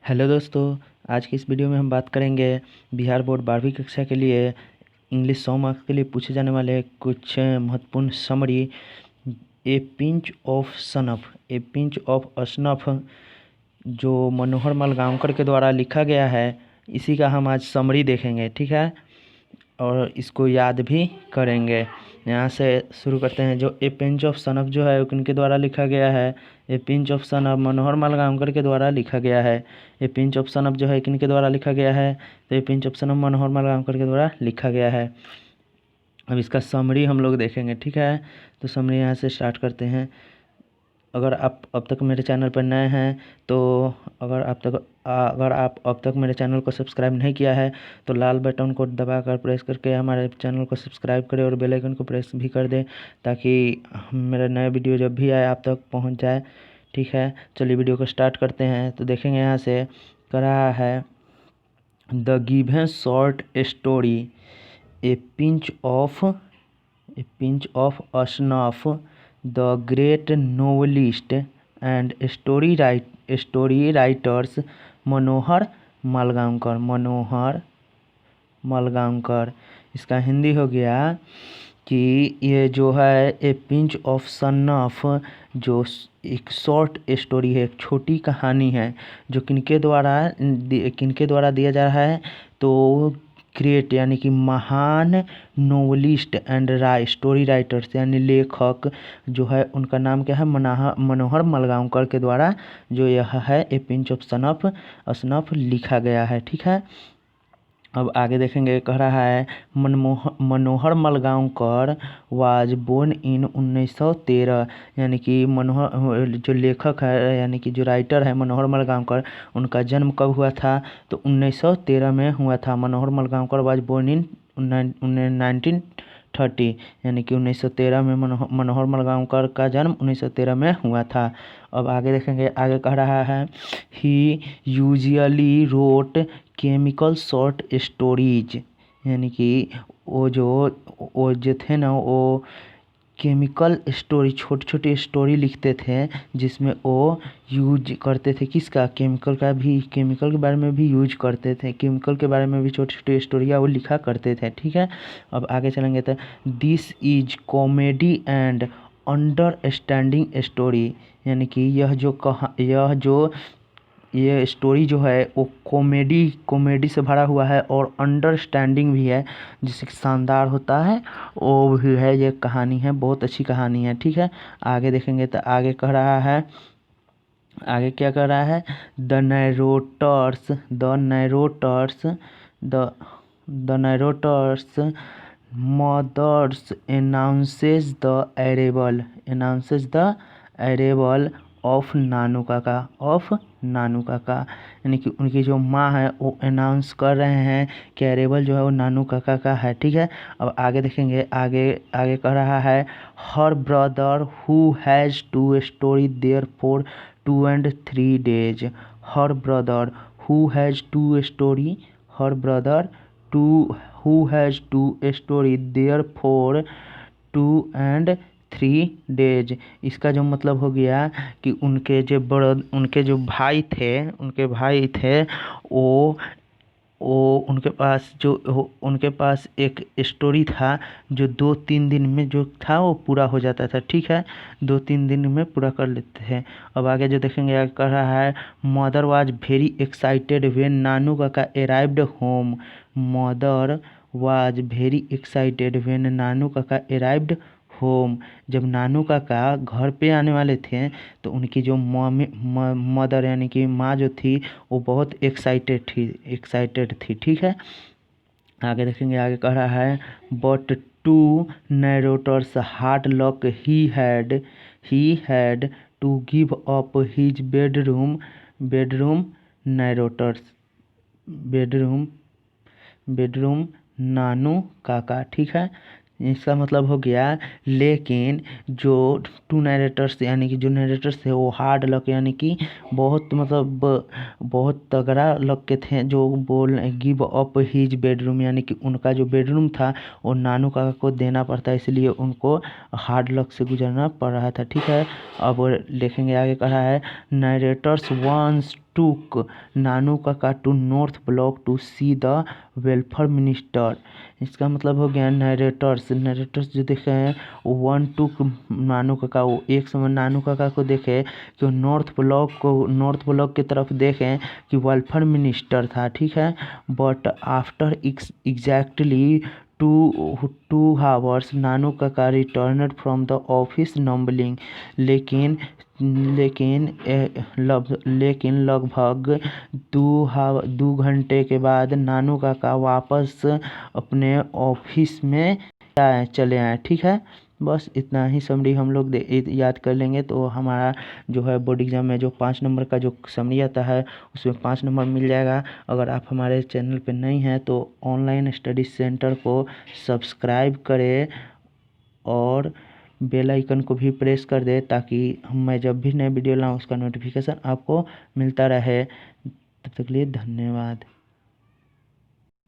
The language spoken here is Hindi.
हेलो दोस्तों। आज की इस वीडियो में हम बात करेंगे बिहार बोर्ड 12वीं कक्षा के लिए इंग्लिश 100 मार्क्स के लिए पूछे जाने वाले कुछ महत्वपूर्ण summary. A pinch of snuff, a pinch of snuff जो मनोहर मालगांवकर के द्वारा लिखा गया है, इसी का हम आज समरी देखेंगे। ठीक है, और इसको याद भी करेंगे। यहाँ से शुरू करते हैं। जो ए पिंच ऑफ सनफ जो है वो किनके द्वारा लिखा गया है? ए पिंच ऑफ सनफ मनोहर मालगांवकर के द्वारा लिखा गया है। ए पिंच ऑफ सनफ जो है किनके द्वारा लिखा गया है? तो ए पिंच ऑफ सनफ मनोहर मालगांवकर के द्वारा लिखा गया है। अब इसका समरी हम लोग देखेंगे। ठीक है, तो समरी यहाँ से स्टार्ट करते हैं। अगर आप अब तक मेरे चैनल पर नए हैं तो अगर आप अब तक मेरे चैनल को सब्सक्राइब नहीं किया है तो लाल बटन को दबाकर प्रेस करके हमारे चैनल को सब्सक्राइब करें और बेल आइकन को प्रेस भी कर दें ताकि मेरा नया वीडियो जब भी आए आप तक पहुंच जाए। ठीक है, चलिए वीडियो को स्टार्ट करते हैं। तो देखेंगे यहाँ से कर रहा है the given short story a pinch of snuff the great novelist and story writers Manohar Malgonkar. इसका हिंदी हो गया कि ये जो है ए पिंच ऑफ सन्नफ जो एक शॉर्ट स्टोरी है, एक छोटी कहानी है, जो किनके द्वारा दिया जा रहा है? तो ग्रेट यानी कि महान नोवेलिस्ट एंड स्टोरी राइटर्स यानी लेखक जो है उनका नाम क्या है? मनोहर मालगांवकर के द्वारा जो यह है ए पिंच ऑफ असनफ लिखा गया है। ठीक है, अब आगे देखेंगे। कह रहा है मनोहर मालगांवकर वाज बोर्न इन 1913 यानी कि मनोहर जो लेखक है यानी कि जो राइटर है मनोहर मालगांवकर, उनका जन्म कब हुआ था? तो 1913 में हुआ था। मनोहर मालगांवकर वाज बोर्न इन 1930 यानी कि 1913 में मनोहर मालगांवकर का जन्म 1913 में हुआ था। अब आगे देखेंगे। आगे कह रहा है he usually wrote chemical short stories यानी कि वो जो थे ना, वो केमिकल स्टोरी छोटी छोटी स्टोरी लिखते थे जिसमें वो यूज करते थे किसका? केमिकल के बारे में भी यूज करते थे। केमिकल के बारे में भी छोटी छोटी स्टोरियाँ वो लिखा करते थे। ठीक है, अब आगे चलेंगे। तो this is comedy and understanding story यानी कि ये स्टोरी जो है वो कॉमेडी से भरा हुआ है और अंडरस्टैंडिंग भी है, जिससे शानदार होता है वो भी है। ये कहानी है, बहुत अच्छी कहानी है। ठीक है, आगे देखेंगे। तो आगे कह रहा है, आगे क्या कर रहा है? The narrator's mother's announces the अरेबल ऑफ नानू काका यानी कि उनकी जो माँ है वो अनाउंस कर रहे हैं कि अरेबल जो है वो नानू काका का है। ठीक है, अब आगे देखेंगे। आगे कह रहा है her brother who has to story there for 2 and 3 days। Her brother who has to story there for 2 and 3 days। इसका जो मतलब हो गया कि उनके जो भाई थे उनके पास एक स्टोरी था जो 2-3 दिन में जो था वो पूरा हो जाता था। ठीक है, 2-3 दिन में पूरा कर लेते थे। अब आगे जो देखेंगे। आगे कह रहा है mother was very excited when Nanu Kaka arrived home. Mother was very excited when Nanu Kaka arrived home. जब नानू काका घर पे आने वाले थे तो उनकी जो मदर यानी कि माँ जो थी वो बहुत एक्साइटेड थी। ठीक है, आगे देखेंगे। आगे कह रहा है but to narrator's hard luck he had to give up his bedroom Nanu Kaka. ठीक है, इसका मतलब हो गया लेकिन जो टू नैरेटर्स यानी कि जो नैरेटर्स थे वो हार्ड लक यानी कि बहुत तगड़ा लक के थे, जो बोल गिव अप हिज बेडरूम यानी कि उनका जो बेडरूम था वो नानू काका को देना पड़ता है, इसलिए उनको हार्ड लक से गुजरना पड़ रहा था। ठीक है, अब देखेंगे। आगे कहा है नैरेटर्स wants took Nanu Kaka to North Block to see the welfare minister. इसका मतलब हो गया नरेटर्स जो देखे हैं वन टूक नानू काका, वो एक समय नानू काका को देखे कि नॉर्थ ब्लॉक की तरफ देखें कि वेलफेयर मिनिस्टर था, ठीक है। बट आफ्टर एग्जैक्टली 2 hours नानू काका रिटर्नड फ्रॉम द ऑफिस नंबलिंग। लेकिन लगभग 2 घंटे के बाद नानू काका वापस अपने ऑफिस में चले आए, ठीक है। बस इतना ही समरी हम लोग याद कर लेंगे तो हमारा जो है बोर्ड एग्जाम में जो 5 नंबर का जो समरी आता है उसमें 5 नंबर मिल जाएगा। अगर आप हमारे चैनल पे नहीं हैं तो ऑनलाइन स्टडी सेंटर को सब्सक्राइब करें और बेल आइकन को भी प्रेस कर दे ताकि मैं जब भी नए वीडियो लाऊं उसका नोटिफिकेशन आपको मिलता रहे। तब तक के लिए धन्यवाद।